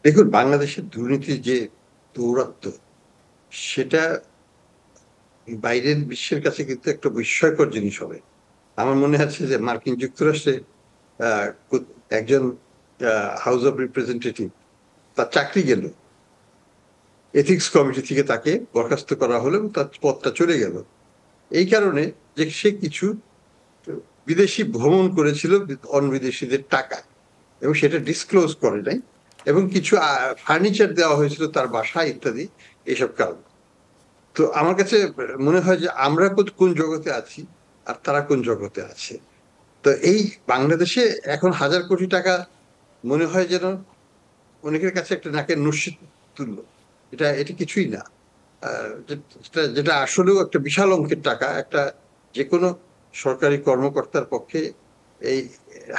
দেখুন, বাংলাদেশের দুর্নীতির যে দৌরাত্ম্য, সেটা বাইরের বিশ্বের কাছে কিন্তু একটা বিস্ময়কর জিনিস হবে। আমার মনে আছে যে মার্কিন যুক্তরাষ্ট্রে আ কো একজন আ হাউস অব রিপ্রেজেন্টেটিভ, তার চাকরি গেল। এথিক্স কমিটি থেকে তাকে বরখাস্ত করা হলো এবং তার পদটা চলে গেল। এই কারণে যে সে কিছু বিদেশী ভ্রমণ করেছিল বিদেশীদের টাকায় এবং সেটা ডিসক্লোজ করে নাই এবং কিছু ফার্নিচার দেওয়া হয়েছিল তার বাসায় ইত্যাদি, এইসব কারণে। তো আমার কাছে মনে হয় যে আমরা কোন জগতে আছি আর তারা কোন জগতে আছে। তো এই বাংলাদেশে এখন হাজার কোটি টাকা মনে হয় যেন অনেকের কাছে একটা নাকের নস্যি তুল্য। এটা কিছুই না। যেটা আসলেও একটা বিশাল অঙ্কের টাকা। একটা যেকোনো সরকারি কর্মকর্তার পক্ষে এই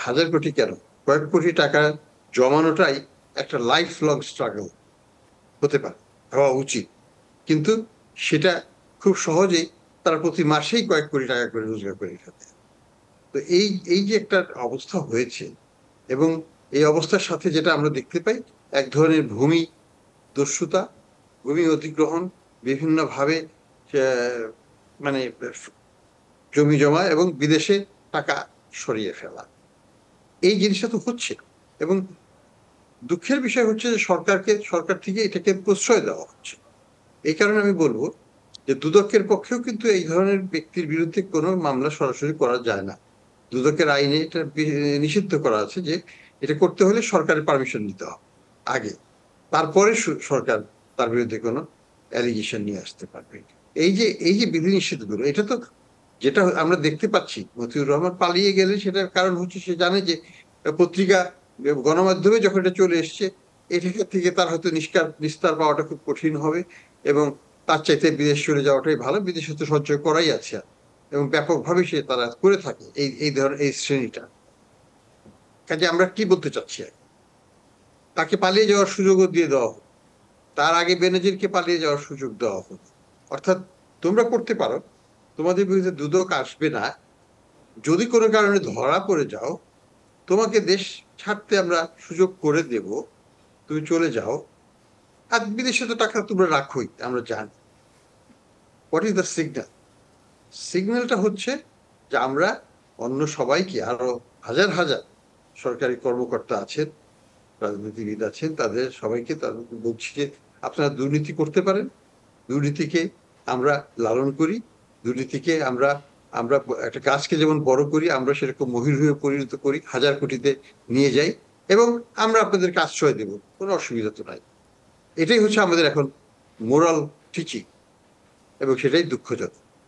হাজার কোটি কেন, কয়েক কোটি টাকা জমানোটাই একটা লাইফ লং স্ট্রাগল হতে পারে, হওয়া উচিত। কিন্তু সেটা খুব সহজেই তারা প্রতি মাসেই কয়েক কোটি টাকা করে রোজগার করে ফেলে। তো এই যে একটা অবস্থা হয়েছে এবং এই অবস্থার সাথে যেটা আমরা দেখতে পাই, এক ধরনের ভূমি দস্যুতা, ভূমি অধিগ্রহণ, বিভিন্নভাবে মানে জমি জমা এবং বিদেশে টাকা সরিয়ে ফেলা, এই জিনিসটা তো হচ্ছে। এবং দুঃখের বিষয় হচ্ছে যে সরকার থেকে এটাকে প্রশ্রয় দেওয়া হচ্ছে। এই কারণে আমি বলবো যে দুদকের পক্ষেও কিন্তু এই ধরনের ব্যক্তির বিরুদ্ধে কোনো মামলা সরাসরি করা যায় না। দুদকের আইনে এটা নিষিদ্ধ করা আছে যে এটা করতে হলে সরকারের পারমিশন নিতে হবে আগে, তারপরে সরকার তার বিরুদ্ধে কোনো অ্যালিগেশন নিয়ে আসতে পারবে। এই যে বিধিনিষেধগুলো, এটা তো যেটা আমরা দেখতে পাচ্ছি, মতিউর রহমান পালিয়ে গেলে সেটার কারণ হচ্ছে সে জানে যে পত্রিকা গণমাধ্যমে যখন এটা চলে এসছে, এটা থেকে তার হয়তো নিস্তার পাওয়াটা খুব কঠিন হবে এবং তার চাইতে বিদেশ চলে যাওয়াটাই ভালো। বিদেশে তো সঞ্চয় করাই আছে এবং ব্যাপকভাবে তারা করে থাকে এই ধরনের এই শ্রেণীটা। কাজে আমরা কি বলতে চাচ্ছি, তাকে পালিয়ে যাওয়ার সুযোগও দিয়ে দেওয়া হোক, তার আগে বেনজিরকে পালিয়ে যাওয়ার সুযোগ দেওয়া হোক। অর্থাৎ তোমরা করতে পারো, তোমাদের বিরুদ্ধে দুদক আসবে না, যদি কোনো কারণে ধরা পড়ে যাও তোমাকে দেশ ছাড়তে আমরা সুযোগ করে দেব, তুমি চলে যাও। আর বিদেশে তো টাকা তোমরা রাখোই, আমরা জানি। What is the signal? সিগন্যালটা হচ্ছে যে আমরা অন্য সবাইকে, আরো হাজার হাজার সরকারি কর্মকর্তা আছেন, রাজনীতিবিদ আছেন, তাদের সবাইকে তাদেরকে বলছি যে আপনারা দুর্নীতি করতে পারেন, দুর্নীতিকে আমরা লালন করি, দুর্নীতিকে আমরা আমরা একটা গাছকে যেমন বড় করি, আমরা সেরকম মহির হয়ে পরিণত করি, হাজার কোটিতে নিয়ে যাই এবং আমরা আপনাদেরকে আশ্রয় দেব, কোনো অসুবিধা তো নাই। এটাই হচ্ছে আমাদের এখন মোরাল টিচিং এবং সেটাই দুঃখজনক।